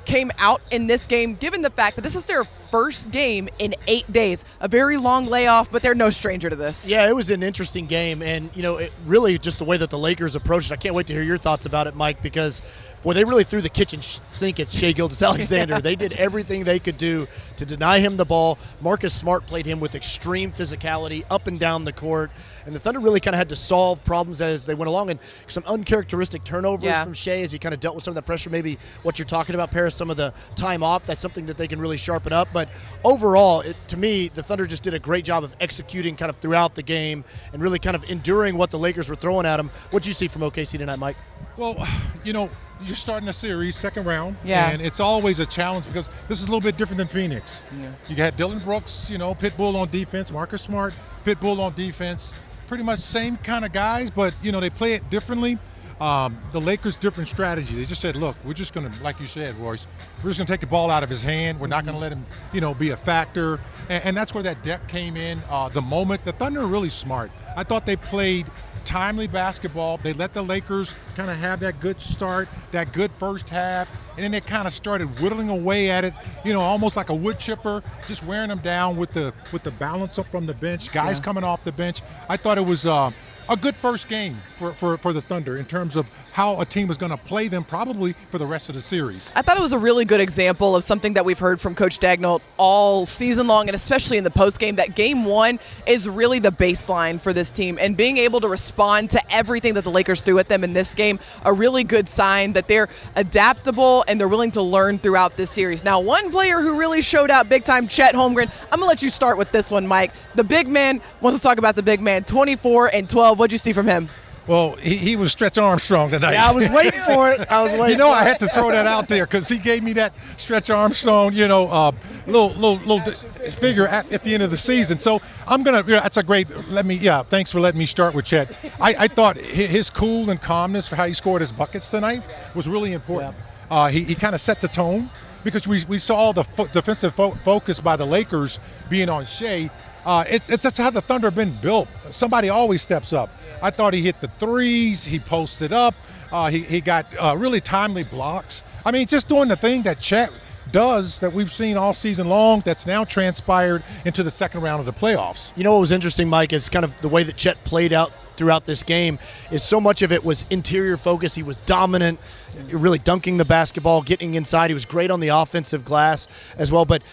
came out in this game, given the fact that this is their first game in 8 days. A very long layoff, but they're no stranger to this. Yeah, it was an interesting game, and it really just the way that the Lakers approached it. I can't wait to hear your thoughts about it, Mike, because boy, they really threw the kitchen sink at Shai Gilgeous-Alexander. Yeah. They did everything they could do to deny him the ball. Marcus Smart played him with extreme physicality up and down the court. And the Thunder really kind of had to solve problems as they went along. And some uncharacteristic turnovers from Shai as he kind of dealt with some of that pressure. Maybe what you're talking about, Paris, some of the time off. That's something that they can really sharpen up. But overall, to me, the Thunder just did a great job of executing kind of throughout the game and really kind of enduring what the Lakers were throwing at them. What did you see from OKC tonight, Mike? Well, you're starting a series, second round, Yeah. and it's always a challenge because this is a little bit different than Phoenix. Yeah. You got Dylan Brooks, Pitbull on defense, Marcus Smart, Pitbull on defense, pretty much same kind of guys, but, they play it differently. The Lakers' different strategy. They just said, look, we're just going to, like you said, Royce, we're just going to take the ball out of his hand. We're not going to let him, be a factor. And that's where that depth came in. The Thunder are really smart. I thought they played timely basketball. They let the Lakers kind of have that good start, that good first half, and then they kind of started whittling away at it, almost like a wood chipper, just wearing them down with the balance up from the bench, guys coming off the bench. I thought it was a good first game for the Thunder in terms of how a team was going to play them probably for the rest of the series. I thought it was a really good example of something that we've heard from Coach Daigneault all season long, and especially in the postgame, that game one is really the baseline for this team. And being able to respond to everything that the Lakers threw at them in this game, a really good sign that they're adaptable and they're willing to learn throughout this series. Now, one player who really showed out big time, Chet Holmgren. I'm going to let you start with this one, Mike. The big man wants to talk about the big man, 24 and 12. What'd you see from him? Well, he was Stretch Armstrong tonight. Yeah, I was waiting for it. I had to throw that out there because he gave me that Stretch Armstrong, little figure at the end of the season. So I'm going to, that's a great, thanks for letting me start with Chet. I thought his cool and calmness for how he scored his buckets tonight was really important. Yeah. He kind of set the tone because we saw the defensive focus by the Lakers being on Shai. That's how the Thunder have been built. Somebody always steps up. I thought he hit the threes. He posted up. He got really timely blocks. I mean, just doing the thing that Chet does that we've seen all season long that's now transpired into the second round of the playoffs. You know what was interesting, Mike, is kind of the way that Chet played out throughout this game is so much of it was interior focus. He was dominant, really dunking the basketball, getting inside. He was great on the offensive glass as well. But,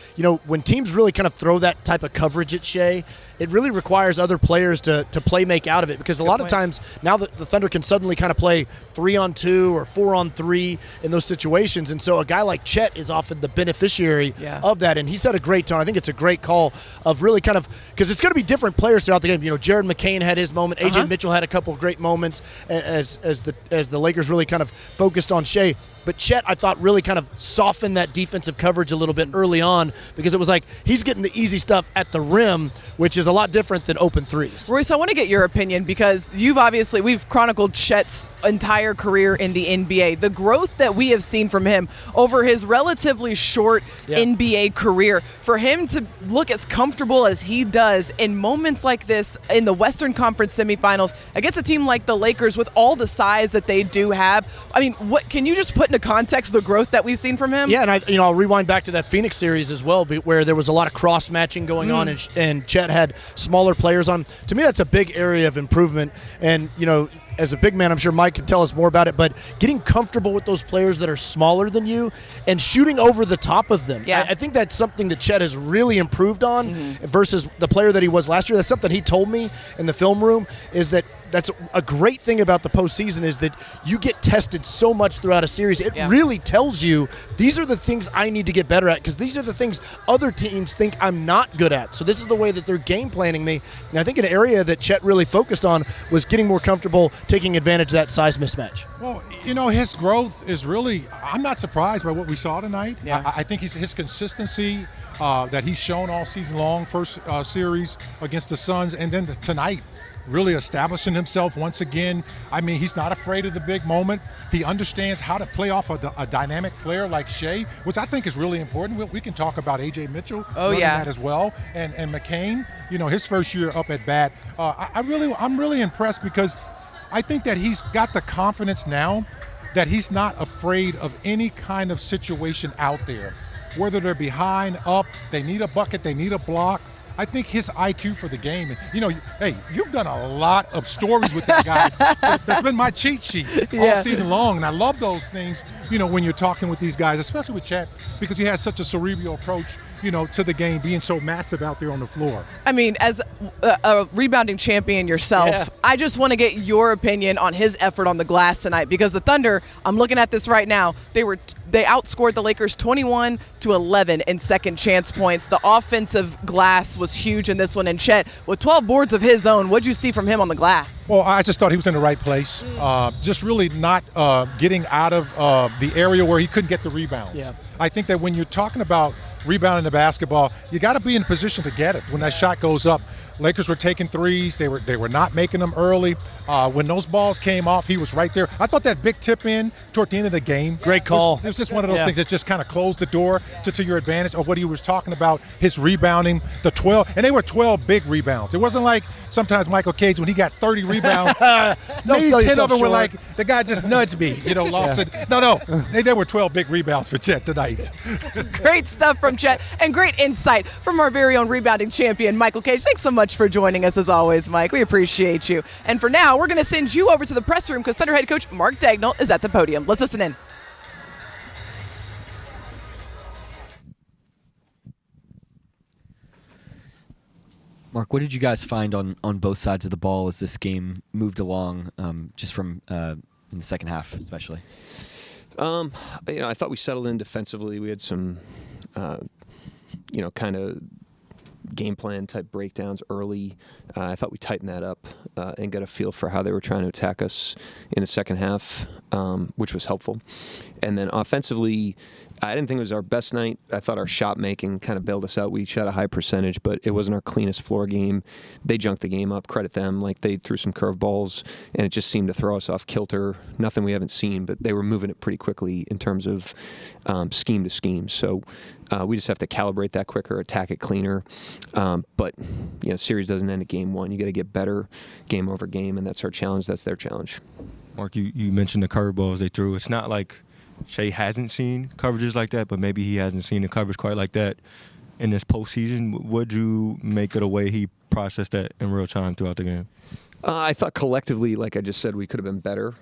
when teams really kind of throw that type of coverage at Shai, it really requires other players to make out of it, because a lot of times now the Thunder can suddenly kind of play 3-on-2 or 4-on-3 in those situations. And so a guy like Chet is often the beneficiary of that. And he set a great tone. I think it's a great call of really kind of, because it's going to be different players throughout the game. Jared McCain had his moment. A.J. Mitchell had a couple of great moments as the Lakers really kind of focused on Shai. But Chet, I thought, really kind of softened that defensive coverage a little bit early on, because it was like he's getting the easy stuff at the rim, which is a lot different than open threes. Royce, I want to get your opinion, because we've chronicled Chet's entire career in the NBA. The growth that we have seen from him over his relatively short NBA career, for him to look as comfortable as he does in moments like this in the Western Conference semifinals against a team like the Lakers with all the size that they do have. I mean, what can you just put into context the growth that we've seen from him? Yeah, and I'll rewind back to that Phoenix series as well, where there was a lot of cross matching going on, and Chet had smaller players on. To me, that's a big area of improvement. And as a big man, I'm sure Mike can tell us more about it, but getting comfortable with those players that are smaller than you and shooting over the top of them. Yeah. I think that's something that Chet has really improved on versus the player that he was last year. That's something he told me in the film room, is that's a great thing about the postseason, is that you get tested so much throughout a series. It really tells you, these are the things I need to get better at, because these are the things other teams think I'm not good at. So this is the way that they're game planning me. And I think an area that Chet really focused on was getting more comfortable taking advantage of that size mismatch. Well, his growth is really, I'm not surprised by what we saw tonight. Yeah. I think his consistency that he's shown all season long, first series against the Suns, and then tonight, really establishing himself once again. I mean, he's not afraid of the big moment. He understands how to play off a dynamic player like Shai, which I think is really important. We can talk about A.J. Mitchell that as well, and McCain. His first year up at bat. I'm really impressed, because I think that he's got the confidence now that he's not afraid of any kind of situation out there. Whether they're behind, up, they need a bucket, they need a block. I think his IQ for the game, and hey, you've done a lot of stories with that guy. That's been my cheat sheet all season long, and I love those things, when you're talking with these guys, especially with Chet, because he has such a cerebral approach, to the game, being so massive out there on the floor. I mean, as a rebounding champion yourself, I just want to get your opinion on his effort on the glass tonight, because the Thunder, I'm looking at this right now, they outscored the Lakers 21-11 in second chance points. The offensive glass was huge in this one, and Chet, with 12 boards of his own, what'd you see from him on the glass? Well, I just thought he was in the right place, just really not getting out of the area where he couldn't get the rebounds. Yeah. I think that when you're talking about rebounding the basketball, you got to be in position to get it when that shot goes up. Lakers were taking threes. They were not making them early. When those balls came off, he was right there. I thought that big tip in toward the end of the game. Great call. It was just one of those things that just kind of closed the door to your advantage of what he was talking about, his rebounding, the 12. And they were 12 big rebounds. It wasn't like sometimes Michael Cage, when he got 30 rebounds, maybe 10 of them were like, the guy just nudged me, lost it. No. They were 12 big rebounds for Chet tonight. Great stuff from Chet, and great insight from our very own rebounding champion, Michael Cage. Thanks so much for joining us as always, Mike. We appreciate you. And for now, we're going to send you over to the press room because Thunder head coach Mark Daigneault is at the podium. Let's listen in. Mark, what did you guys find on both sides of the ball as this game moved along, just from in the second half especially? I thought we settled in defensively. We had some, kind of game plan type breakdowns early. I thought we tightened that up and got a feel for how they were trying to attack us in the second half, which was helpful. And then offensively, I didn't think it was our best night. I thought our shot making kind of bailed us out. We shot a high percentage, but it wasn't our cleanest floor game. They junked the game up. Credit them. Like, they threw some curveballs, and it just seemed to throw us off kilter. Nothing we haven't seen, but they were moving it pretty quickly in terms of scheme to scheme. So we just have to calibrate that quicker, attack it cleaner. But series doesn't end at game one. You got to get better game over game, and that's our challenge. That's their challenge. Mark, you mentioned the curveballs they threw. It's not like Shea hasn't seen coverages like that, but maybe he hasn't seen the coverage quite like that in this postseason. Would you make it a way he processed that in real time throughout the game? I thought collectively, like I just said, we could have been better.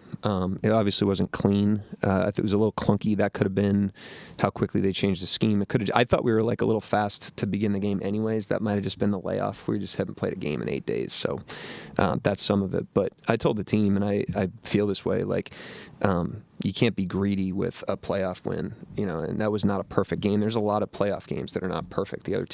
It obviously wasn't clean. I thought it was a little clunky. That could have been how quickly they changed the scheme. It could have. I thought we were like a little fast to begin the game anyways. That might have just been the layoff. We just haven't played a game in 8 days. So that's some of it. But I told the team, and I feel this way, like you can't be greedy with a playoff win, and that was not a perfect game. There's a lot of playoff games that are not perfect. The other